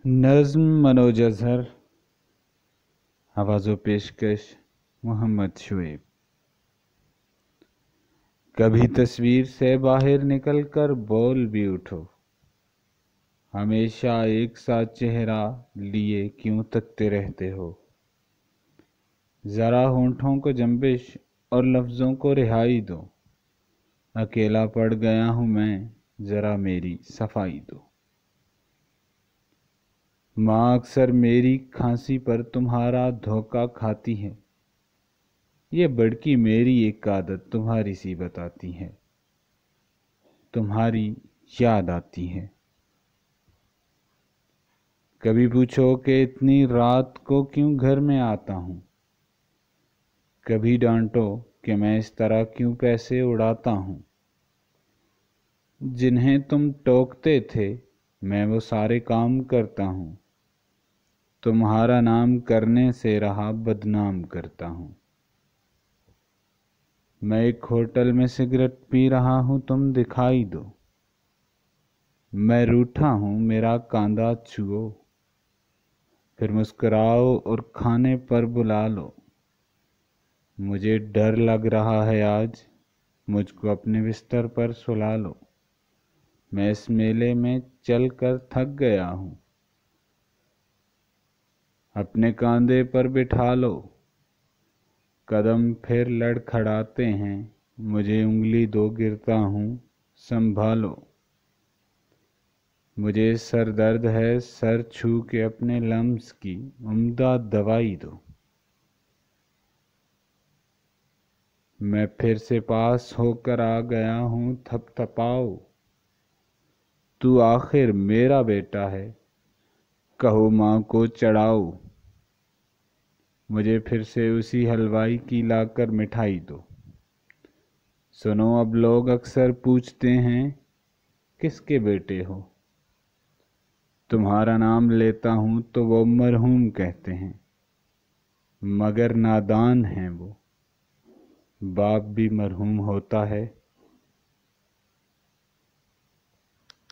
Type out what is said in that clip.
नज़्म मनोज अज़हर, आवाज़ व पेशकश मोहम्मद शुएब। कभी तस्वीर से बाहर निकल कर बोल भी उठो, हमेशा एक सा चेहरा लिए क्यों तकते रहते हो। ज़रा होंठों को जंबिश और लफ्ज़ों को रिहाई दो, अकेला पड़ गया हूँ मैं, ज़रा मेरी सफाई दो। माँ अक्सर मेरी खांसी पर तुम्हारा धोखा खाती है, ये बड़की मेरी एक आदत तुम्हारी सी बताती है, तुम्हारी याद आती है। कभी पूछो कि इतनी रात को क्यों घर में आता हूँ, कभी डांटो कि मैं इस तरह क्यों पैसे उड़ाता हूँ। जिन्हें तुम टोकते थे मैं वो सारे काम करता हूँ, तुम्हारा नाम करने से रहा बदनाम करता हूँ। मैं एक होटल में सिगरेट पी रहा हूँ, तुम दिखाई दो। मैं रूठा हूँ, मेरा कांधा छुओ, फिर मुस्कुराओ और खाने पर बुला लो। मुझे डर लग रहा है आज, मुझको अपने बिस्तर पर सुला लो। मैं इस मेले में चल कर थक गया हूँ, अपने कांधे पर बिठा लो। कदम फिर लड़खड़ाते हैं, मुझे उंगली दो, गिरता हूँ संभालो। मुझे सर दर्द है, सर छू के अपने लम्स की उम्दा दवाई दो। मैं फिर से पास होकर आ गया हूँ, थपथपाओ। तू आखिर मेरा बेटा है, कहो माँ को चढ़ाओ। मुझे फिर से उसी हलवाई की लाकर मिठाई दो। सुनो अब लोग अक्सर पूछते हैं किसके बेटे हो, तुम्हारा नाम लेता हूँ तो वो मरहूम कहते हैं, मगर नादान हैं वो, बाप भी मरहूम होता है